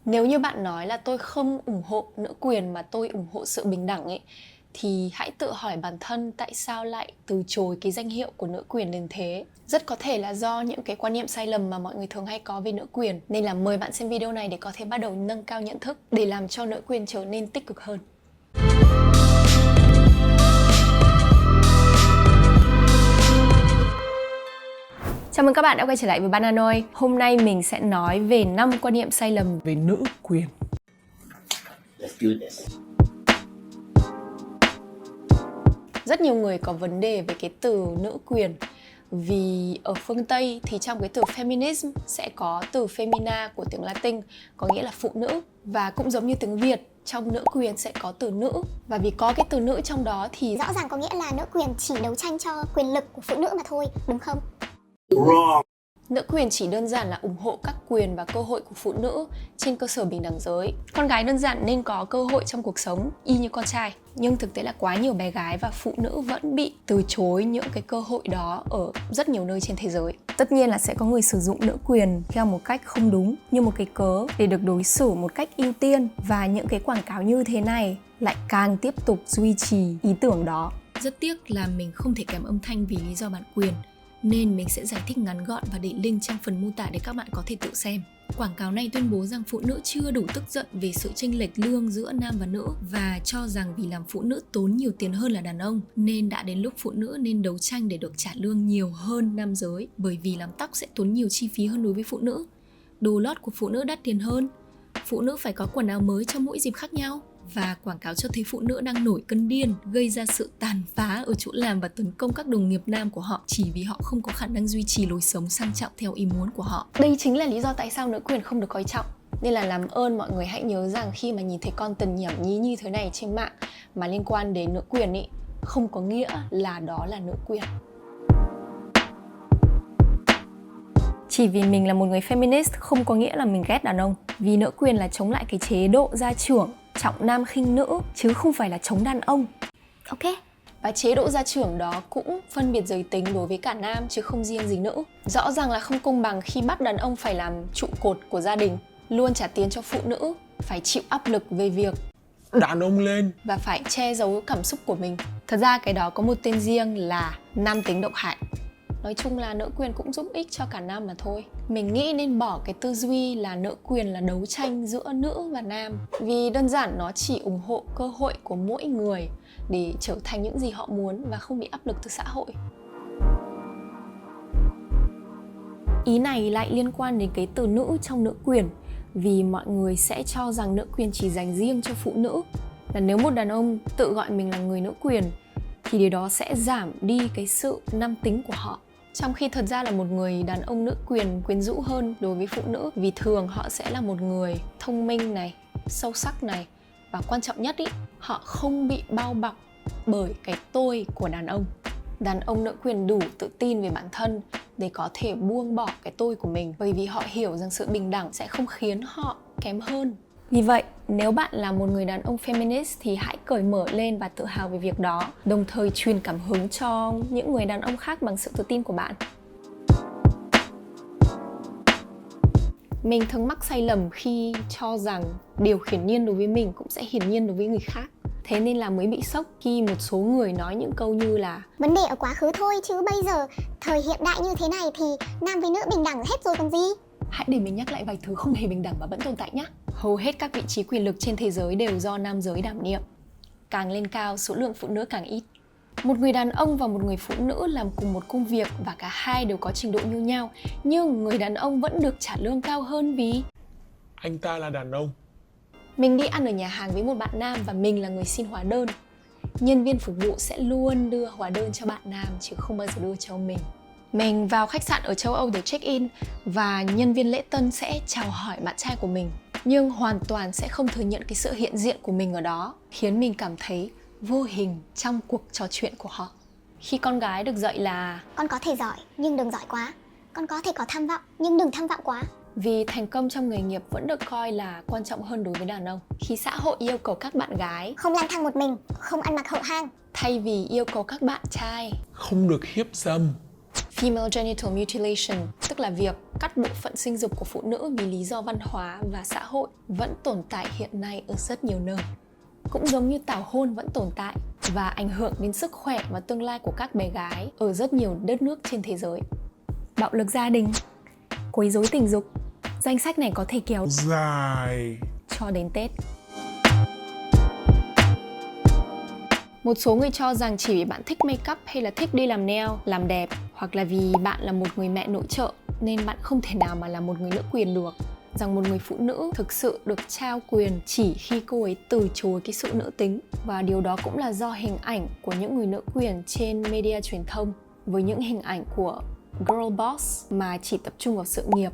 Nếu như bạn nói là tôi không ủng hộ nữ quyền mà tôi ủng hộ sự bình đẳng ấy, thì hãy tự hỏi bản thân tại sao lại từ chối cái danh hiệu của nữ quyền đến thế. Rất có thể là do những cái quan niệm sai lầm mà mọi người thường hay có về nữ quyền. Nên là mời bạn xem video này để có thể bắt đầu nâng cao nhận thức để làm cho nữ quyền trở nên tích cực hơn. Chào mừng các bạn đã quay trở lại với Bananoi. Hôm nay mình sẽ nói về 5 quan niệm sai lầm về nữ quyền. Let's do this. Rất nhiều người có vấn đề về cái từ nữ quyền. Vì ở phương Tây thì trong cái từ feminism sẽ có từ femina của tiếng Latin, có nghĩa là phụ nữ. Và cũng giống như tiếng Việt, trong nữ quyền sẽ có từ nữ. Và vì có cái từ nữ trong đó thì rõ ràng có nghĩa là nữ quyền chỉ đấu tranh cho quyền lực của phụ nữ mà thôi, đúng không? Wrong. nữ quyền chỉ đơn giản là ủng hộ các quyền và cơ hội của phụ nữ trên cơ sở bình đẳng giới. Con gái đơn giản nên có cơ hội trong cuộc sống y như con trai. Nhưng thực tế là quá nhiều bé gái và phụ nữ vẫn bị từ chối những cái cơ hội đó ở rất nhiều nơi trên thế giới. Tất nhiên là sẽ có người sử dụng nữ quyền theo một cách không đúng, như một cái cớ để được đối xử một cách ưu tiên. Và những cái quảng cáo như thế này lại càng tiếp tục duy trì ý tưởng đó. Rất tiếc là mình không thể kèm âm thanh vì lý do bản quyền, nên mình sẽ giải thích ngắn gọn và để link trong phần mô tả để các bạn có thể tự xem. Quảng cáo này tuyên bố rằng phụ nữ chưa đủ tức giận về sự chênh lệch lương giữa nam và nữ và cho rằng vì làm phụ nữ tốn nhiều tiền hơn là đàn ông nên đã đến lúc phụ nữ nên đấu tranh để được trả lương nhiều hơn nam giới, bởi vì làm tóc sẽ tốn nhiều chi phí hơn đối với phụ nữ. Đồ lót của phụ nữ đắt tiền hơn, phụ nữ phải có quần áo mới cho mỗi dịp khác nhau. Và quảng cáo cho thấy phụ nữ đang nổi cơn điên, gây ra sự tàn phá ở chỗ làm và tấn công các đồng nghiệp nam của họ chỉ vì họ không có khả năng duy trì lối sống sang trọng theo ý muốn của họ. Đây chính là lý do tại sao nữ quyền không được coi trọng. Nên là làm ơn mọi người hãy nhớ rằng khi mà nhìn thấy content nhảm nhí như thế này trên mạng mà liên quan đến nữ quyền ý, không có nghĩa là đó là nữ quyền. Chỉ vì mình là một người feminist không có nghĩa là mình ghét đàn ông. Vì nữ quyền là chống lại cái chế độ gia trưởng trọng nam khinh nữ, chứ không phải là chống đàn ông. Ok. Và chế độ gia trưởng đó cũng phân biệt giới tính đối với cả nam chứ không riêng gì nữ. Rõ ràng là không công bằng khi bắt đàn ông phải làm trụ cột của gia đình, luôn trả tiền cho phụ nữ, phải chịu áp lực về việc Đàn ông lên và phải che giấu cảm xúc của mình. Thật ra cái đó có một tên riêng là nam tính độc hại. Nói chung là nữ quyền cũng giúp ích cho cả nam mà thôi. Mình nghĩ nên bỏ cái tư duy là nữ quyền là đấu tranh giữa nữ và nam. Vì đơn giản nó chỉ ủng hộ cơ hội của mỗi người để trở thành những gì họ muốn và không bị áp lực từ xã hội. Ý này lại liên quan đến cái từ nữ trong nữ quyền. Vì mọi người sẽ cho rằng nữ quyền chỉ dành riêng cho phụ nữ. Là nếu một đàn ông tự gọi mình là người nữ quyền thì điều đó sẽ giảm đi cái sự nam tính của họ. Trong khi thật ra là một người đàn ông nữ quyền quyến rũ hơn đối với phụ nữ, vì thường họ sẽ là một người thông minh này, sâu sắc này, và quan trọng nhất ý, họ không bị bao bọc bởi cái tôi của đàn ông. Đàn ông nữ quyền đủ tự tin về bản thân để có thể buông bỏ cái tôi của mình, bởi vì họ hiểu rằng sự bình đẳng sẽ không khiến họ kém hơn. Vì vậy, nếu bạn là một người đàn ông feminist thì hãy cởi mở lên và tự hào về việc đó, đồng thời truyền cảm hứng cho những người đàn ông khác bằng sự tự tin của bạn. Mình thường mắc sai lầm khi cho rằng điều hiển nhiên đối với mình cũng sẽ hiển nhiên đối với người khác. Thế nên là mới bị sốc khi một số người nói những câu như là Vấn đề ở quá khứ thôi, chứ bây giờ thời hiện đại như thế này thì nam với nữ bình đẳng hết rồi còn gì. hãy để mình nhắc lại vài thứ không hề bình đẳng mà vẫn tồn tại nhé. Hầu hết các vị trí quyền lực trên thế giới đều do nam giới đảm nhiệm. Càng lên cao, số lượng phụ nữ càng ít. Một người đàn ông và một người phụ nữ làm cùng một công việc và cả hai đều có trình độ như nhau, nhưng người đàn ông vẫn được trả lương cao hơn vì anh ta là đàn ông. mình đi ăn ở nhà hàng với một bạn nam và mình là người xin hóa đơn. Nhân viên phục vụ sẽ luôn đưa hóa đơn cho bạn nam chứ không bao giờ đưa cho mình. Mình vào khách sạn ở châu Âu để check-in và nhân viên lễ tân sẽ chào hỏi bạn trai của mình, nhưng hoàn toàn sẽ không thừa nhận cái sự hiện diện của mình ở đó, khiến mình cảm thấy vô hình trong cuộc trò chuyện của họ. Khi con gái được dạy là Con có thể giỏi nhưng đừng giỏi quá. Con có thể có tham vọng nhưng đừng tham vọng quá. vì thành công trong nghề nghiệp vẫn được coi là quan trọng hơn đối với đàn ông. Khi xã hội yêu cầu các bạn gái Không lang thang một mình, không ăn mặc hở hang. thay vì yêu cầu các bạn trai, Không được hiếp dâm. Female genital mutilation, tức là việc cắt bộ phận sinh dục của phụ nữ vì lý do văn hóa và xã hội, vẫn tồn tại hiện nay ở rất nhiều nơi. Cũng giống như tảo hôn vẫn tồn tại và ảnh hưởng đến sức khỏe và tương lai của các bé gái ở rất nhiều đất nước trên thế giới. Bạo lực gia đình, quấy rối tình dục, danh sách này có thể kéo Dài. cho đến Tết. Một số người cho rằng chỉ vì bạn thích make up hay là thích đi làm nail, làm đẹp, hoặc là vì bạn là một người mẹ nội trợ nên bạn không thể nào mà là một người nữ quyền được. Rằng một người phụ nữ thực sự được trao quyền chỉ khi cô ấy từ chối cái sự nữ tính. Và điều đó cũng là do hình ảnh của những người nữ quyền trên media truyền thông, với những hình ảnh của girl boss mà chỉ tập trung vào sự nghiệp,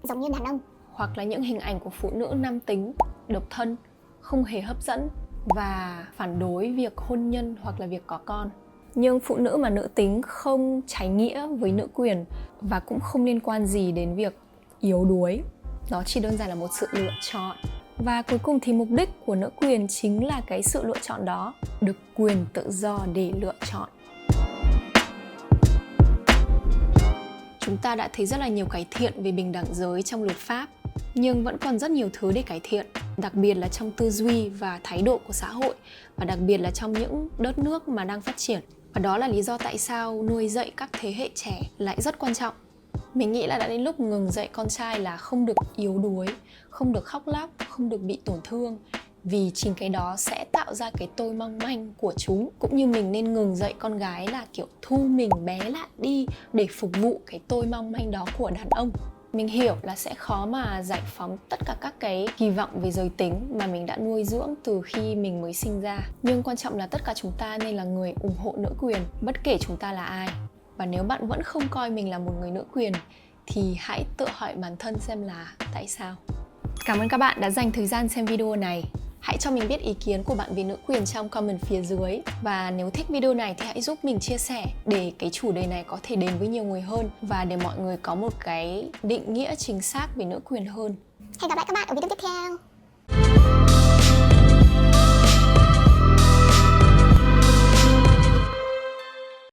giống như đàn ông. hoặc là những hình ảnh của phụ nữ nam tính, độc thân, không hề hấp dẫn và phản đối việc hôn nhân hoặc là việc có con. Nhưng phụ nữ mà nữ tính không trái nghĩa với nữ quyền và cũng không liên quan gì đến việc yếu đuối. Đó chỉ đơn giản là một sự lựa chọn. Và cuối cùng thì mục đích của nữ quyền chính là cái sự lựa chọn đó, được quyền tự do để lựa chọn. Chúng ta đã thấy rất là nhiều cải thiện về bình đẳng giới trong luật pháp, nhưng vẫn còn rất nhiều thứ để cải thiện, đặc biệt là trong tư duy và thái độ của xã hội, và đặc biệt là trong những đất nước mà đang phát triển. Và đó là lý do tại sao nuôi dạy các thế hệ trẻ lại rất quan trọng. Mình nghĩ là đã đến lúc ngừng dạy con trai là không được yếu đuối, không được khóc lóc, không được bị tổn thương, vì chính cái đó sẽ tạo ra cái tôi mong manh của chúng. Cũng như mình nên ngừng dạy con gái là kiểu thu mình bé lại đi để phục vụ cái tôi mong manh đó của đàn ông. Mình hiểu là sẽ khó mà giải phóng tất cả các cái kỳ vọng về giới tính mà mình đã nuôi dưỡng từ khi mình mới sinh ra. Nhưng quan trọng là tất cả chúng ta nên là người ủng hộ nữ quyền, bất kể chúng ta là ai. Và nếu bạn vẫn không coi mình là một người nữ quyền thì hãy tự hỏi bản thân xem là tại sao. Cảm ơn các bạn đã dành thời gian xem video này. Hãy cho mình biết ý kiến của bạn về nữ quyền trong comment phía dưới. Và nếu thích video này thì hãy giúp mình chia sẻ để cái chủ đề này có thể đến với nhiều người hơn và để mọi người có một cái định nghĩa chính xác về nữ quyền hơn. Hẹn gặp lại các bạn ở video tiếp theo.